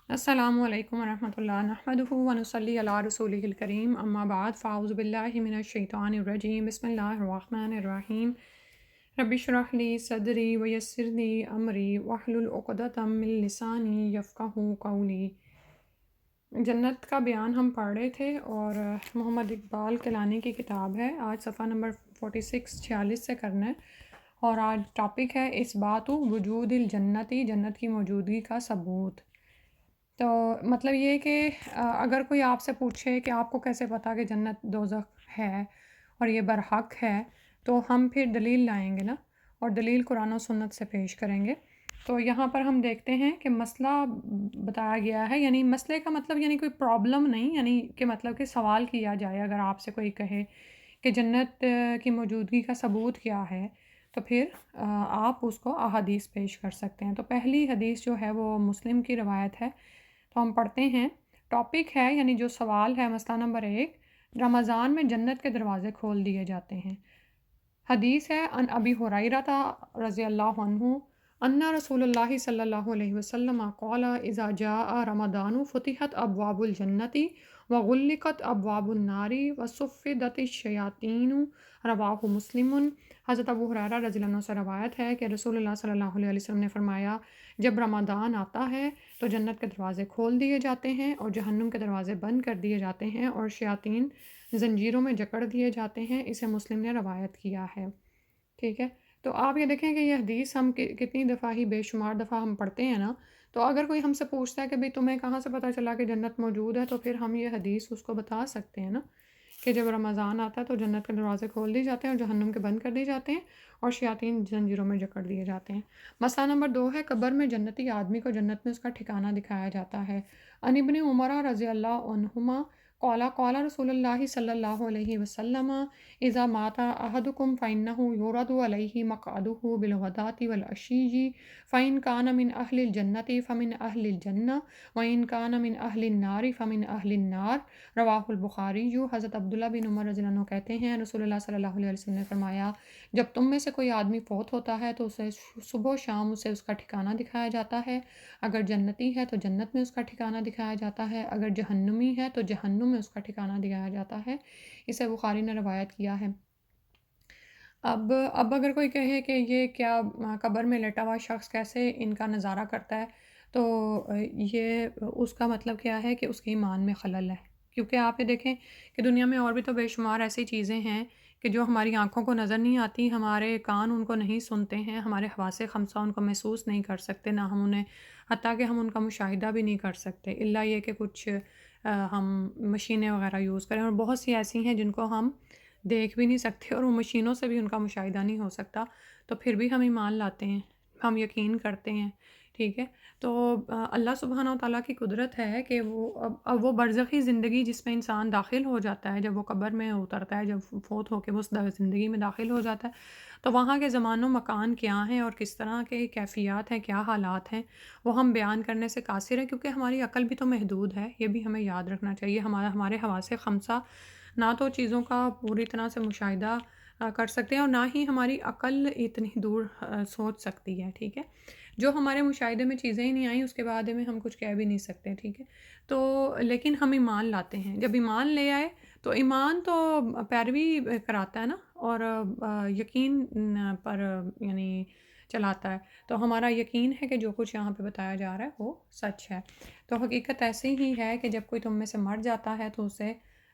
السلام علیکم ورحمۃ اللہ نحمدہ ونصلی علی رسولہ الکریم اما بعد فاعوذ باللہ من الشیطان الرجیم بسم اللہ الرحمن الرحیم رب اشرح لی صدری ویسر لی امری واحلل عقدۃ من لسانی یفقہوا قولی۔ جنت کا بیان ہم پڑھ رہے تھے اور محمد اقبال کیلانی کی کتاب ہے۔ آج صفحہ نمبر 46 سے کرنا ہے اور آج ٹاپک ہے اثبات وجود الجنتی، جنت کی موجودگی کا ثبوت۔ تو مطلب یہ کہ اگر کوئی آپ سے پوچھے کہ آپ کو کیسے پتا کہ جنت دوزخ ہے اور یہ برحق ہے، تو ہم پھر دلیل لائیں گے نا، اور دلیل قرآن و سنت سے پیش کریں گے۔ تو یہاں پر ہم دیکھتے ہیں کہ مسئلہ بتایا گیا ہے، یعنی مسئلے کا مطلب یعنی کوئی پرابلم نہیں، یعنی کہ مطلب کہ سوال کیا جائے اگر آپ سے کوئی کہے کہ جنت کی موجودگی کا ثبوت کیا ہے، تو پھر آپ اس کو احادیث پیش کر سکتے ہیں۔ تو پہلی حدیث جو ہے وہ مسلم کی روایت ہے، تو ہم پڑھتے ہیں۔ ٹاپک ہے یعنی جو سوال ہے، مسئلہ نمبر 1، رمضان میں جنت کے دروازے کھول دیے جاتے ہیں۔ حدیث ہے ان ابی ہریرہ رضی اللہ عنہ ان رسول اللہ صلی اللہ علیہ وسلم قال اذا جاء رمضان فتحت ابواب الجنت وغلقت ابواب النار وصفدت الشیاطین، رواہ مسلم۔ حضرت ابو ہریرہ رضی اللہ عنہ سے روایت ہے کہ رسول اللہ صلی اللہ علیہ وسلم نے فرمایا، جب رمضان آتا ہے تو جنت کے دروازے کھول دیے جاتے ہیں اور جہنم کے دروازے بند کر دیے جاتے ہیں اور شیاطین زنجیروں میں جکڑ دیے جاتے ہیں۔ اسے مسلم نے روایت کیا ہے، ٹھیک ہے۔ تو آپ یہ دیکھیں کہ یہ حدیث ہم کتنی دفعہ ہی بے شمار دفعہ ہم پڑھتے ہیں نا، تو اگر کوئی ہم سے پوچھتا ہے کہ بھئی تمہیں کہاں سے پتہ چلا کہ جنت موجود ہے، تو پھر ہم یہ حدیث اس کو بتا سکتے ہیں نا کہ جب رمضان آتا ہے تو جنت کے دروازے کھول دیے جاتے ہیں اور جہنم کے بند کر دیے جاتے ہیں اور شیاطین زنجیروں میں جکڑ دیے جاتے ہیں۔ مسئلہ نمبر 2 ہے قبر میں جنتی آدمی کو جنت میں اس کا ٹھکانہ دکھایا جاتا ہے۔ ان ابن عمر رضی اللہ عنہما قال قال رسول اللہ صلی اللہ علیہ وسلم اذا مات احدکم فانہ یورد علیہ مقعدہ بالغداۃ والعشی فان کان من اہل الجنۃ فمن اہل الجنہ وان کان من اہل النار فمن اہل النار، رواہ البخاری۔ حضرت عبداللہ بن عمر رضی اللہ عنہ کہتے ہیں رسول اللہ صلی اللہ علیہ وسلم نے فرمایا، جب تم میں سے کوئی آدمی فوت ہوتا ہے تو اسے صبح و شام اسے اس کا ٹھکانہ دکھایا جاتا ہے۔ اگر جنتی ہے تو جنت میں اس کا ٹھکانہ دکھایا جاتا ہے، اگر جہنمی ہے تو جہنم میں اس کا ٹھکانہ دکھایا جاتا ہے۔ اسے بخاری نے روایت کیا ہے۔ اب اگر کوئی کہے کہ یہ کیا قبر میں لیٹا ہوا شخص کیسے ان کا نظارہ کرتا ہے، تو یہ اس کا مطلب کیا ہے کہ اس کے ایمان میں خلل ہے، کیونکہ آپ یہ دیکھیں کہ دنیا میں اور بھی تو بے شمار ایسی چیزیں ہیں کہ جو ہماری آنکھوں کو نظر نہیں آتی، ہمارے کان ان کو نہیں سنتے ہیں، ہمارے حواس خمسہ ان کو محسوس نہیں کر سکتے، نہ ہم انہیں، حتیٰ کہ ہم ان کا مشاہدہ بھی نہیں کر سکتے، الا یہ کہ کچھ ہم مشینیں وغیرہ یوز کریں، اور بہت سی ایسی ہیں جن کو ہم دیکھ بھی نہیں سکتے اور وہ مشینوں سے بھی ان کا مشاہدہ نہیں ہو سکتا، تو پھر بھی ہم ایمان لاتے ہیں، ہم یقین کرتے ہیں، ٹھیک ہے۔ تو اللہ سبحانہ و تعالیٰ کی قدرت ہے کہ اب وہ برزخی زندگی جس میں انسان داخل ہو جاتا ہے، جب وہ قبر میں اترتا ہے، جب فوت ہو کے وہ اس زندگی میں داخل ہو جاتا ہے، تو وہاں کے زمان و مکان کیا ہیں اور کس طرح کے کیفیات ہیں، کیا حالات ہیں، وہ ہم بیان کرنے سے قاصر ہیں، کیونکہ ہماری عقل بھی تو محدود ہے، یہ بھی ہمیں یاد رکھنا چاہیے۔ ہمارے حواس خمسہ نہ تو چیزوں کا پوری طرح سے مشاہدہ کر سکتے ہیں اور نہ ہی ہماری عقل اتنی دور سوچ سکتی ہے، ٹھیک ہے۔ جو ہمارے مشاہدے میں چیزیں ہی نہیں آئیں اس کے بارے میں ہم کچھ کہہ بھی نہیں سکتے، ٹھیک ہے۔ تو لیکن ہم ایمان لاتے ہیں، جب ایمان لے آئے تو ایمان تو پیروی کراتا ہے نا، اور یقین پر یعنی چلاتا ہے، تو ہمارا یقین ہے کہ جو کچھ یہاں پہ بتایا جا رہا ہے وہ سچ ہے۔ تو حقیقت ایسی ہی ہے کہ جب کوئی تم میں سے مر جاتا ہے تو اسے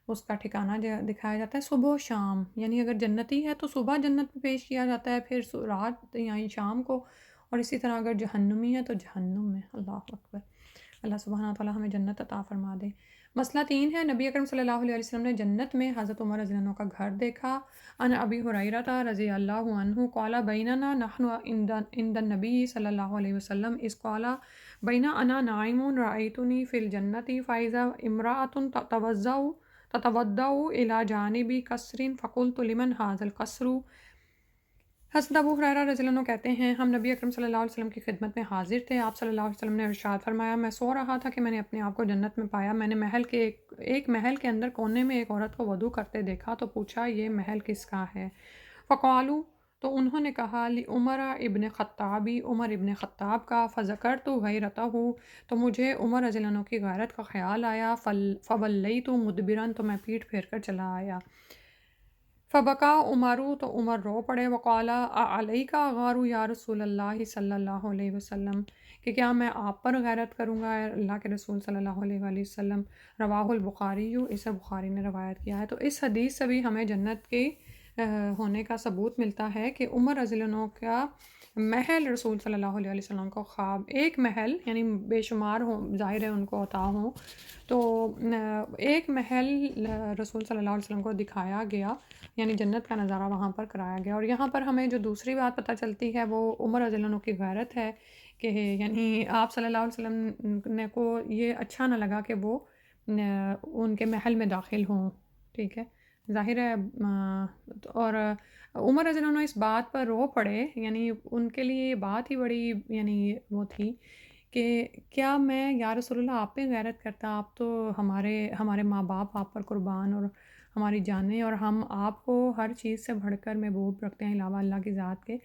اس کا ٹھکانہ دکھایا جاتا ہے صبح و شام، یعنی اگر جنتی ہے تو صبح جنت میں پیش کیا جاتا ہے، پھر رات یعنی شام کو، اور اسی طرح اگر جہنمی ہے تو جہنم میں۔ اللہ اکبر، اللہ سبحانہ و تعالیٰ ہمیں جنت عطا فرما دے۔ مسئلہ 3 ہے نبی اکرم صلی اللہ علیہ وسلم نے جنت میں حضرت عمر رضی اللہ عنہ کا گھر دیکھا۔ ان ابی ہریرہ رضی اللہ عنہ قال بیننا نحن عند النبی صلی اللہ علیہ وسلم اذ قال بین انا نائم رأیتنی فی الجنۃ فاذا امرأۃ تتوضأ الی جانب قصر فقلت لمن ھذا القصر۔ حضرت ابو ہریرہ رضی اللہ عنہ کہتے ہیں ہم نبی اکرم صلی اللہ علیہ وسلم کی خدمت میں حاضر تھے، آپ صلی اللہ علیہ وسلم نے ارشاد فرمایا، میں سو رہا تھا کہ میں نے اپنے آپ کو جنت میں پایا، میں نے محل کے ایک محل کے اندر کونے میں ایک عورت کو وضو کرتے دیکھا، تو پوچھا یہ محل کس کا ہے؟ فقالو تو انہوں نے کہا عمر ابن خطابی، عمر ابن خطاب کا، فذکرت غیرتہ، تو مجھے عمر رضی اللہ عنہ کی غیرت کا خیال آیا، فولیت مدبرا، تو میں پیٹھ پھیر کر چلا آیا، فبکا عمرو، تو عمر رو پڑے، وقالا علیک اغار یا رسول اللہ صلی اللہ علیہ وسلم، کہ کیا میں آپ پر غیرت کروں گا اللہ کے رسول صلی اللہ علیہ وآلہ وسلم، رواہ البخاری، اسے بخاری نے روایت کیا ہے۔ تو اس حدیث سے بھی ہمیں جنت کے ہونے کا ثبوت ملتا ہے کہ عمر رضی اللہ عنہ کا محل رسول صلی اللہ علیہ وسلم کو خواب، ایک محل یعنی بے شمار ہوں، ظاہر ہے ان کو عطا ہوں، تو ایک محل رسول صلی اللہ علیہ وسلم کو دکھایا گیا، یعنی جنت کا نظارہ وہاں پر کرایا گیا۔ اور یہاں پر ہمیں جو دوسری بات پتہ چلتی ہے وہ عمر رضی اللہ عنہ کی غیرت ہے، کہ یعنی آپ صلی اللہ علیہ وسلم نے کو یہ اچھا نہ لگا کہ وہ ان کے محل میں داخل ہوں، ٹھیک ہے، ظاہر ہے۔ اور عمر رضی اللہ عنہ اس بات پر رو پڑے، یعنی ان کے لیے یہ بات ہی بڑی یعنی وہ تھی کہ کیا میں یا رسول اللہ آپ پہ غیرت کرتا، آپ تو ہمارے ماں باپ آپ پر قربان اور ہماری جانیں، اور ہم آپ کو ہر چیز سے بڑھ کر محبوب رکھتے ہیں علاوہ اللہ کی ذات کے،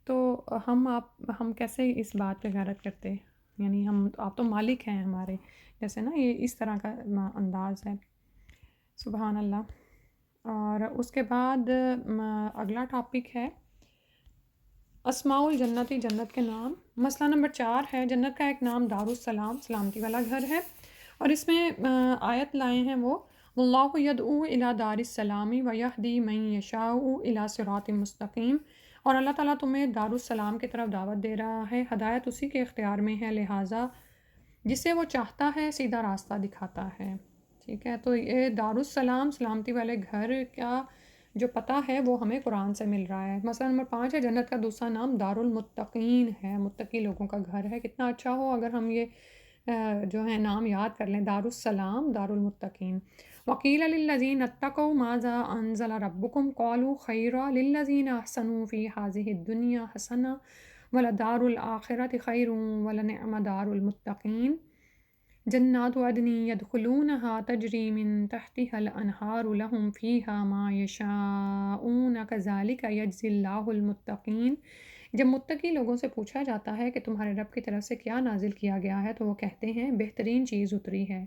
تو ہم کیسے اس بات پہ غیرت کرتے، یعنی آپ تو مالک ہیں ہمارے، جیسے نا یہ اس طرح کا انداز ہے، سبحان اللہ۔ اور اس کے بعد اگلا ٹاپک ہے اسماء الجنتی، جنت کے نام۔ مسئلہ نمبر 4 ہے جنت کا ایک نام دارالسلام، سلامتی والا گھر ہے، اور اس میں آیت لائے ہیں وہ واللہ یدعو الی دار السلام ویہدی من یشاء الی صراط مستقیم، اور اللہ تعالیٰ تمہیں دارالسلام کی طرف دعوت دے رہا ہے، ہدایت اسی کے اختیار میں ہے، لہٰذا جسے وہ چاہتا ہے سیدھا راستہ دکھاتا ہے، ٹھیک ہے۔ تو یہ دارالسلام، سلامتی والے گھر کا جو پتہ ہے وہ ہمیں قرآن سے مل رہا ہے۔ مسئلہ نمبر 5 ہے جنت کا دوسرا نام دارالمتقین ہے، متقی لوگوں کا گھر ہے۔ کتنا اچھا ہو اگر ہم یہ جو ہے نام یاد کر لیں، دارالسلام، دارالمتقین۔ وقیل للذین اتقوا ماذا انزل ربکم قالوا خیرا للذین احسنوا فی ہذہ الدنیا حسنہ ولدار الآخرۃ خیر ولنعم دار المتقین جنات عدن يدخلونها تجری من تحتها الانہار لهم فیہا ما یشاءون کذالک یجزی اللہ المتقین۔ جب متقی لوگوں سے پوچھا جاتا ہے کہ تمہارے رب کی طرف سے کیا نازل کیا گیا ہے، تو وہ کہتے ہیں بہترین چیز اتری ہے۔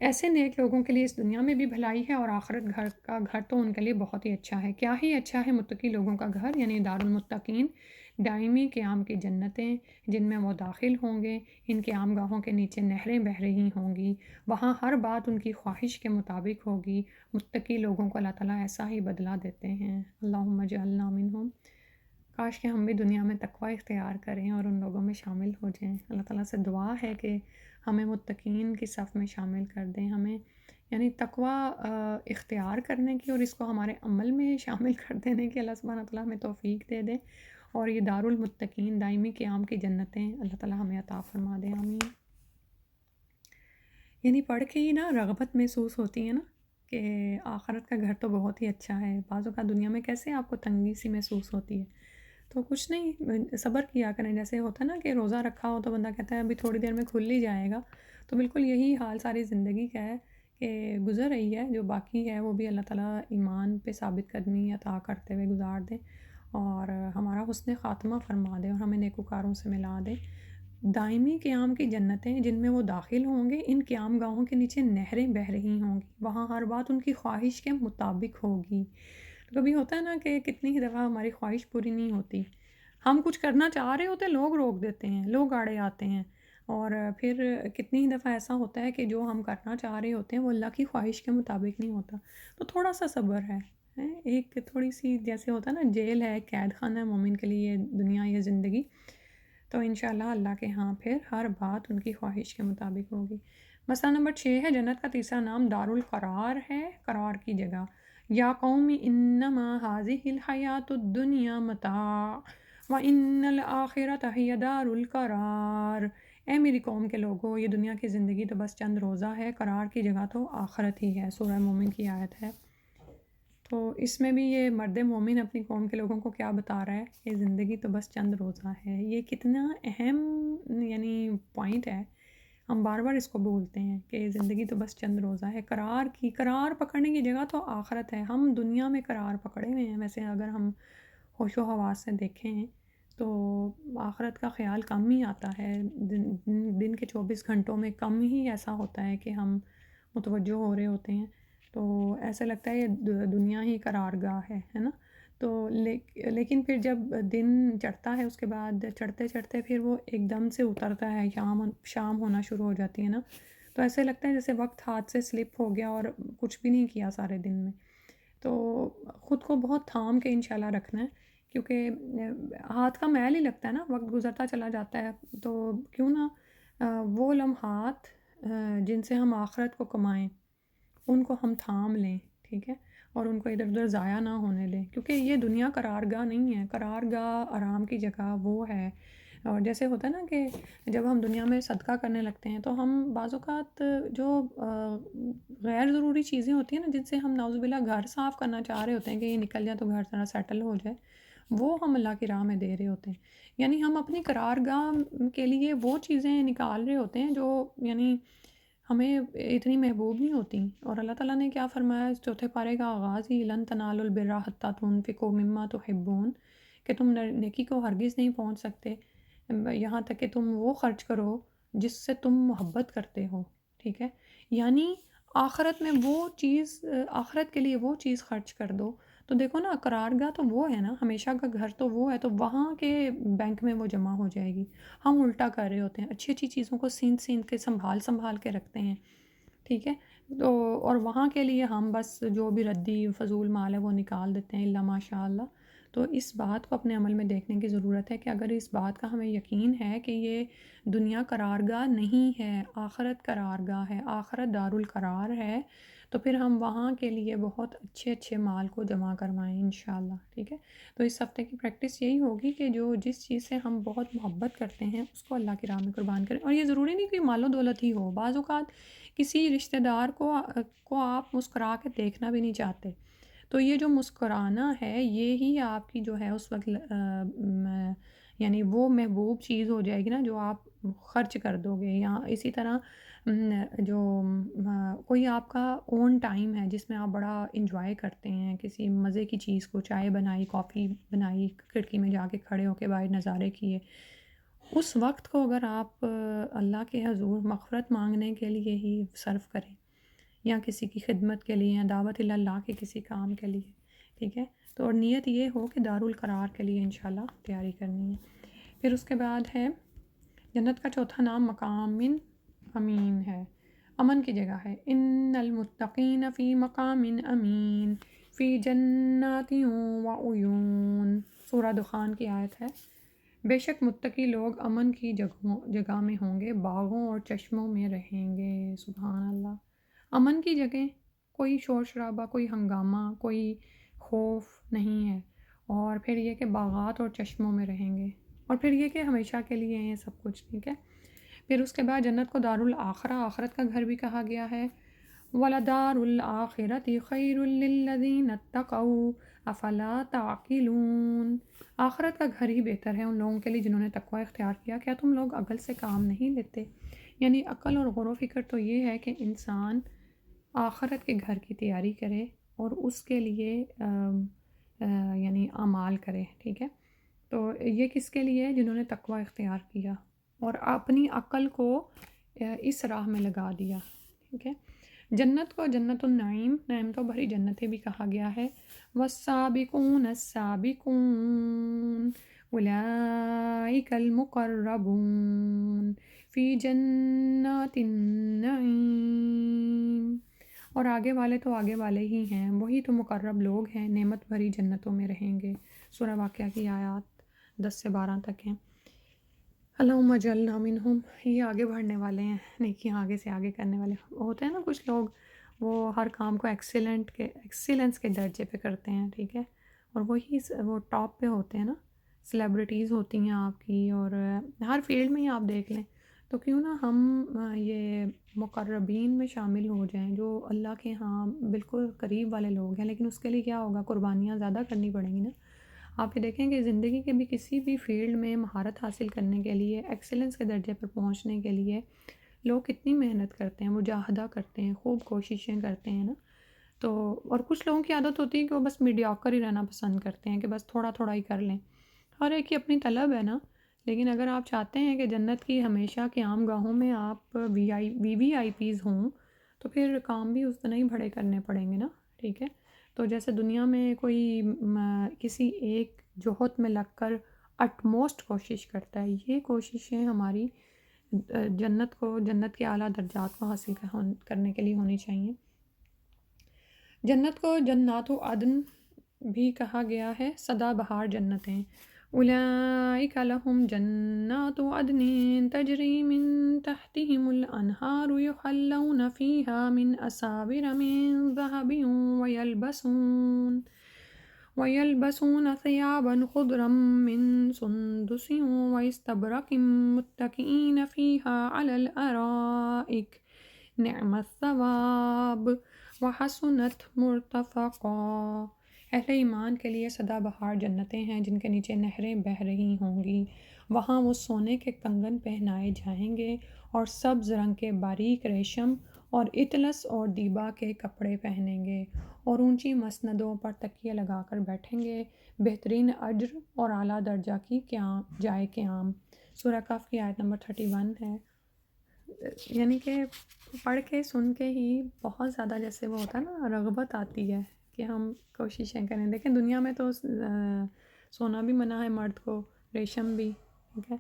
ایسے نیک لوگوں کے لیے اس دنیا میں بھی بھلائی ہے، اور آخرت کا گھر تو ان کے لیے بہت ہی اچھا ہے۔ کیا ہی اچھا ہے متقی لوگوں کا گھر، یعنی دارالمتقین، دائمی قیام کی جنتیں جن میں وہ داخل ہوں گے، ان قیام گاہوں کے نیچے نہریں بہہ رہی ہوں گی، وہاں ہر بات ان کی خواہش کے مطابق ہوگی۔ متقی لوگوں کو اللہ تعالیٰ ایسا ہی بدلہ دیتے ہیں۔ اللہم اجعلنا منہم۔ کاش کہ ہم بھی دنیا میں تقوی اختیار کریں اور ان لوگوں میں شامل ہو جائیں۔ اللہ تعالیٰ سے دعا ہے کہ ہمیں متقین کی صف میں شامل کر دیں، ہمیں یعنی تقوی اختیار کرنے کی اور اس کو ہمارے عمل میں شامل کر دینے کی اللہ سبحانہ تعالیٰ ہمیں توفیق دے دیں، اور یہ دارالمتقین، دائمی قیام کی جنتیں اللہ تعالیٰ ہمیں عطا فرما دیں، آمین۔ یعنی پڑھ کے ہی نا رغبت محسوس ہوتی ہے نا کہ آخرت کا گھر تو بہت ہی اچھا ہے۔ بعض اوقات دنیا میں کیسے آپ کو تنگی سی محسوس ہوتی ہے، تو کچھ نہیں، صبر کیا کریں۔ جیسے ہوتا ہے نا کہ روزہ رکھا ہو تو بندہ کہتا ہے ابھی تھوڑی دیر میں کھل ہی جائے گا، تو بالکل یہی حال ساری زندگی کا ہے کہ گزر رہی ہے، جو باقی ہے وہ بھی اللہ تعالیٰ ایمان پہ ثابت قدمی عطا کرتے ہوئے گزار دے، اور ہمارا حسن خاتمہ فرما دے، اور ہمیں نیکوکاروں سے ملا دے۔ دائمی قیام کی جنتیں جن میں وہ داخل ہوں گے، ان قیام گاہوں کے نیچے نہریں بہہ رہی ہوں گی، وہاں ہر بات ان کی خواہش کے مطابق ہوگی۔ کبھی ہوتا ہے نا کہ کتنی ہی دفعہ ہماری خواہش پوری نہیں ہوتی، ہم کچھ کرنا چاہ رہے ہوتے، لوگ روک دیتے ہیں، لوگ آڑے آتے ہیں، اور پھر کتنی ہی دفعہ ایسا ہوتا ہے کہ جو ہم کرنا چاہ رہے ہوتے ہیں وہ اللہ کی خواہش کے مطابق نہیں ہوتا، تو تھوڑا سا صبر ہے، ایک تھوڑی سی جیسے ہوتا ہے نا جیل ہے، قید خانہ ہے مومن کے لیے دنیا، یہ زندگی، تو انشاءاللہ اللہ کے ہاں پھر ہر بات ان کی خواہش کے مطابق ہوگی۔ مسئلہ نمبر 6 ہے جنت کا تیسرا نام دارالقرار ہے، قرار کی جگہ۔ یا قوم انما هذه الحیات الدنیا متاع وان الآخرۃ ہی دار القرار۔ اے میری قوم کے لوگوں، یہ دنیا کی زندگی تو بس چند روزہ ہے، قرار کی جگہ تو آخرت ہی ہے۔ سورہ مومن کی آیت ہے۔ تو اس میں بھی یہ مرد مومن اپنی قوم کے لوگوں کو کیا بتا رہا ہے کہ زندگی تو بس چند روزہ ہے۔ یہ کتنا اہم یعنی پوائنٹ ہے ہم بار بار اس کو بولتے ہیں کہ زندگی تو بس چند روزہ ہے. قرار پکڑنے کی جگہ تو آخرت ہے. ہم دنیا میں قرار پکڑے ہوئے ہیں. ویسے اگر ہم ہوش و حواس سے دیکھیں تو آخرت کا خیال کم ہی آتا ہے. دن کے 24 گھنٹوں میں کم ہی ایسا ہوتا ہے کہ ہم متوجہ ہو رہے ہوتے ہیں. تو ایسا لگتا ہے یہ دنیا ہی قرارگاہ ہے نا. تو لیکن پھر جب دن چڑھتا ہے اس کے بعد چڑھتے چڑھتے پھر وہ ایک دم سے اترتا ہے، شام ہونا شروع ہو جاتی ہے نا. تو ایسے لگتا ہے جیسے وقت ہاتھ سے سلپ ہو گیا اور کچھ بھی نہیں کیا سارے دن میں. تو خود کو بہت تھام کے انشاءاللہ رکھنا ہے، کیونکہ ہاتھ کا میل ہی لگتا ہے نا، وقت گزرتا چلا جاتا ہے. تو کیوں نہ وہ لمحات جن سے ہم آخرت کو کمائیں ان کو ہم تھام لیں، ٹھیک ہے، اور ان کو ادھر ادھر ضائع نہ ہونے دیں. کیونکہ یہ دنیا قرارگاہ نہیں ہے. قرارگاہ آرام کی جگہ وہ ہے. اور جیسے ہوتا ہے نا کہ جب ہم دنیا میں صدقہ کرنے لگتے ہیں تو ہم بعض اوقات جو غیر ضروری چیزیں ہوتی ہیں نا، جن سے ہم نعوذ باللہ گھر صاف کرنا چاہ رہے ہوتے ہیں کہ یہ نکل جائے تو گھر ذرا سیٹل ہو جائے، وہ ہم اللہ کی راہ میں دے رہے ہوتے ہیں. یعنی ہم اپنی قرارگاہ کے لیے وہ چیزیں نکال رہے ہوتے ہیں جو یعنی ہمیں اتنی محبوب نہیں ہوتی. اور اللہ تعالیٰ نے کیا فرمایا اس چوتھے پارے کا آغاز ہی، لن تنالوا البر حتی تنفقوا مما تحبون، کہ تم نیکی کو ہرگز نہیں پہنچ سکتے یہاں تک کہ تم وہ خرچ کرو جس سے تم محبت کرتے ہو. ٹھیک ہے، یعنی آخرت میں وہ چیز، آخرت کے لیے وہ چیز خرچ کر دو. تو دیکھو نا، قرارگاہ تو وہ ہے نا، ہمیشہ کا گھر تو وہ ہے، تو وہاں کے بینک میں وہ جمع ہو جائے گی. ہم الٹا کر رہے ہوتے ہیں، اچھی اچھی چیزوں کو سین کے سنبھال کے رکھتے ہیں. ٹھیک ہے، تو اور وہاں کے لیے ہم بس جو بھی ردی فضول مال ہے وہ نکال دیتے ہیں الا ماشاء اللہ. تو اس بات کو اپنے عمل میں دیکھنے کی ضرورت ہے کہ اگر اس بات کا ہمیں یقین ہے کہ یہ دنیا قرارگاہ نہیں ہے، آخرت قرارگاہ ہے، آخرت دارالقرار ہے، تو پھر ہم وہاں کے لیے بہت اچھے اچھے مال کو جمع کروائیں انشاءاللہ. ٹھیک ہے، تو اس ہفتے کی پریکٹس یہی ہوگی کہ جس چیز سے ہم بہت محبت کرتے ہیں اس کو اللہ کی راہ میں قربان کریں. اور یہ ضروری نہیں کہ مال و دولت ہی ہو. بعض اوقات کسی رشتہ دار کو آپ مسکرا کے دیکھنا بھی نہیں چاہتے، تو یہ جو مسکرانا ہے یہی آپ کی جو ہے اس وقت یعنی وہ محبوب چیز ہو جائے گی نا جو آپ خرچ کر دو گے. یا اسی طرح جو کوئی آپ کا اون ٹائم ہے جس میں آپ بڑا انجوائے کرتے ہیں کسی مزے کی چیز کو، چائے بنائی، کافی بنائی، کھڑکی میں جا کے کھڑے ہو کے باہر نظارے کیے، اس وقت کو اگر آپ اللہ کے حضور مغفرت مانگنے کے لیے ہی صرف کریں، یا کسی کی خدمت کے لیے، یا دعوت اللہ کے کسی کام کے لیے، ٹھیک ہے، تو اور نیت یہ ہو کہ دارالقرار کے لیے انشاءاللہ تیاری کرنی ہے. پھر اس کے بعد ہے جنت کا چوتھا نام مقام امین ہے، امن کی جگہ ہے. ان المتقین فی مقام امین فی جنات و عیون، سورہ دخان کی آیت ہے. بے شک متقی لوگ امن کی جگہ میں ہوں گے، باغوں اور چشموں میں رہیں گے. سبحان اللہ، امن کی جگہ، کوئی شور شرابہ، کوئی ہنگامہ، کوئی خوف نہیں ہے. اور پھر یہ کہ باغات اور چشموں میں رہیں گے، اور پھر یہ کہ ہمیشہ کے لیے ہیں یہ سب کچھ. ٹھیک ہے، پھر اس کے بعد جنت کو دارالآخرہ، آخرت کا گھر بھی کہا گیا ہے. وَلَدَارُ الْآخِرَةِ خَيْرٌ لِّلَّذِينَ اتَّقَوْا أَفَلَا تَعْقِلُونَ، آخرت کا گھر ہی بہتر ہے ان لوگوں کے لیے جنہوں نے تقوی اختیار کیا. کیا تم لوگ عقل سے کام نہیں لیتے؟ یعنی عقل اور غور و فکر تو یہ ہے کہ انسان آخرت کے گھر کی تیاری کرے اور اس کے لیے یعنی اعمال کرے. ٹھیک ہے، تو یہ کس کے لیے؟ جنہوں نے تقوی اختیار کیا اور اپنی عقل کو اس راہ میں لگا دیا. ٹھیک ہے، جنت کو جنت النعیم، نعمتوں بھری جنتیں بھی کہا گیا ہے. والسابقون السابقون اولئک المقربون فی جنات النعیم، اور آگے والے تو آگے والے ہی ہیں، وہی تو مقرب لوگ ہیں، نعمت بھری جنتوں میں رہیں گے. سورہ واقعہ کی آیات 10 سے 12 تک ہیں. اللہم اجعلنا منہم، یہ آگے بڑھنے والے ہیں، نیکیاں آگے سے آگے کرنے والے ہوتے ہیں نا. کچھ لوگ وہ ہر کام کو ایکسیلنس کے درجے پہ کرتے ہیں. ٹھیک ہے، اور وہی وہ ٹاپ پہ ہوتے ہیں نا، سیلیبریٹیز ہوتی ہیں آپ کی، اور ہر فیلڈ میں ہی آپ دیکھ لیں. تو کیوں نہ ہم یہ مقربین میں شامل ہو جائیں جو اللہ کے ہاں بالکل قریب والے لوگ ہیں. لیکن اس کے لیے کیا ہوگا؟ قربانیاں زیادہ کرنی پڑیں گی نا. آپ یہ دیکھیں کہ زندگی کے بھی کسی بھی فیلڈ میں مہارت حاصل کرنے کے لیے، ایکسیلنس کے درجے پر پہنچنے کے لیے لوگ کتنی محنت کرتے ہیں، مجاہدہ کرتے ہیں، خوب کوششیں کرتے ہیں نا. تو اور کچھ لوگوں کی عادت ہوتی ہے کہ وہ بس میڈیوکر ہی رہنا پسند کرتے ہیں کہ بس تھوڑا تھوڑا ہی کر لیں. ہر ایک کی اپنی طلب ہے نا. لیکن اگر آپ چاہتے ہیں کہ جنت کی ہمیشہ قیام گاہوں میں آپ وی آئی پیز ہوں تو پھر کام بھی اس طرح ہی بڑے کرنے پڑیں گے نا. ٹھیک ہے. تو جیسے دنیا میں کوئی کسی ایک جوہد میں لگ کر اٹموسٹ کوشش کرتا ہے، یہ کوششیں ہماری جنت کے اعلیٰ درجات کو حاصل کرنے کے لیے ہونی چاہیے. جنت کو جنات و عدن بھی کہا گیا ہے، سدا بہار جنتیں. اولئک لہم جنات عدن تجری من تحتہم الانہار یحلون فیہا من اساور من ذہب ویلبسون ثیابا خضرا من سندس واستبرق متکئین فیہا علی الارائک نعم الثواب وحسنت مرتفقا. اہل ایمان کے لیے سدا بہار جنتیں ہیں جن کے نیچے نہریں بہہ رہی ہوں گی. وہاں وہ سونے کے کنگن پہنائے جائیں گے اور سبز رنگ کے باریک ریشم اور اطلس اور دیبا کے کپڑے پہنیں گے اور اونچی مسندوں پر تکیے لگا کر بیٹھیں گے. بہترین اجر اور اعلیٰ درجہ کی جائے قیام. سورہ کہف کی آیت نمبر 31 ہے. یعنی کہ پڑھ کے سن کے ہی بہت زیادہ جیسے وہ ہوتا ہے نا رغبت آتی ہے کہ ہم کوششیں کریں. دیکھیں دنیا میں تو سونا بھی منع ہے مرد کو، ریشم بھی. ٹھیک ہے.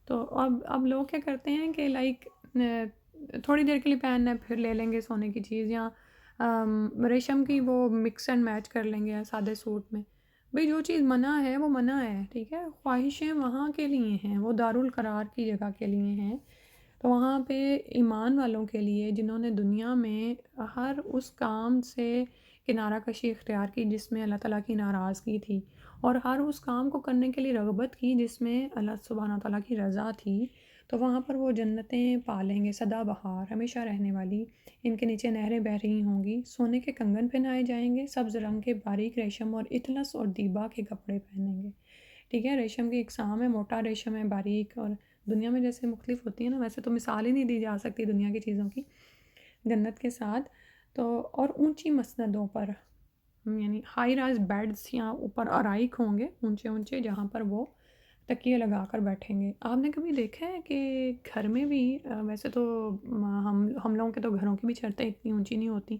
تو اب لوگ کیا کرتے ہیں کہ لائک تھوڑی دیر کے لیے پہننا ہے پھر لے لیں گے سونے کی چیز، یا ریشم کی وہ مکس اینڈ میچ کر لیں گے سادے سوٹ میں. بھئی جو چیز منع ہے وہ منع ہے. ٹھیک ہے. خواہشیں وہاں کے لیے ہیں، وہ دارالقرار کی جگہ کے لیے ہیں. تو وہاں پہ ایمان والوں کے لیے جنہوں نے دنیا میں ہر اس کام سے کنارہ کشی اختیار کی جس میں اللہ تعالیٰ کی ناراضگی تھی، اور ہر اس کام کو کرنے کے لیے رغبت کی جس میں اللہ سبحانہ تعالیٰ کی رضا تھی، تو وہاں پر وہ جنتیں پالیں گے سدا بہار ہمیشہ رہنے والی. ان کے نیچے نہریں بہہ رہی ہوں گی، سونے کے کنگن پہنائے جائیں گے، سبز رنگ کے باریک ریشم اور اطلس اور دیبا کے کپڑے پہنیں گے. ٹھیک ہے. ریشم کی اقسام ہے، موٹا ریشم ہے، باریک، اور دنیا میں جیسے مختلف ہوتی ہیں نا، ویسے تو مثال ہی نہیں دی جا سکتی دنیا کی چیزوں کی جنت کے ساتھ. تو اور اونچی مسندوں پر، یعنی ہائی رائز بیڈز یا اوپر ارائک ہوں گے اونچے اونچے جہاں پر وہ تکیے لگا کر بیٹھیں گے. آپ نے کبھی دیکھا ہے کہ گھر میں بھی ویسے تو ہم لوگوں کے تو گھروں کی بھی چھتیں اتنی اونچی نہیں ہوتی.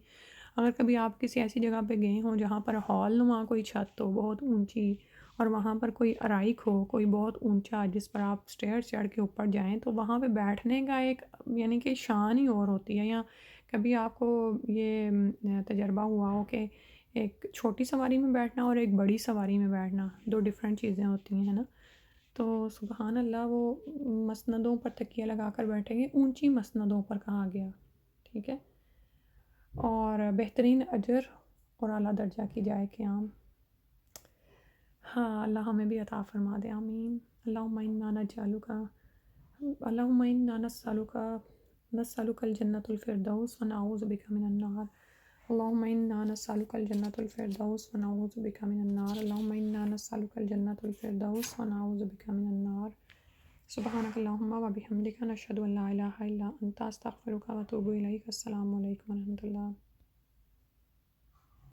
اگر کبھی آپ کسی ایسی جگہ پہ گئے ہوں جہاں پر ہال نما کوئی چھت ہو بہت اونچی، اور وہاں پر کوئی ارائک ہو کوئی بہت اونچا جس پر آپ اسٹیئر چڑھ کے اوپر جائیں، تو وہاں پہ بیٹھنے کا ایک یعنی کہ شان ہی اور ہوتی ہے. یا کبھی آپ کو یہ تجربہ ہوا ہو کہ ایک چھوٹی سواری میں بیٹھنا اور ایک بڑی سواری میں بیٹھنا دو ڈیفرنٹ چیزیں ہوتی ہیں نا. تو سبحان اللہ وہ مسندوں پر تکیہ لگا کر بیٹھیں گے، اونچی مسندوں پر کہا گیا. ٹھیک ہے. اور بہترین اجر اور اعلیٰ درجہ کی جائے قیام. ہاں اللہ ہمیں بھی عطا فرما دے. آمین. اللہم انا نسألک الجنۃ الفردوس ونعوذ بک من النار. اللہم انا نسألک الجنۃ الفردوس ونعوذ بک من النار. اللہم انا نسألک الجنۃ الفردوس ونعوذ بک من النار. سبحانک اللہم وبحمدک نشہد ان لا الہ الا انت استغفرک واتوب الیک. السلام علیکم ورحمۃ اللہ.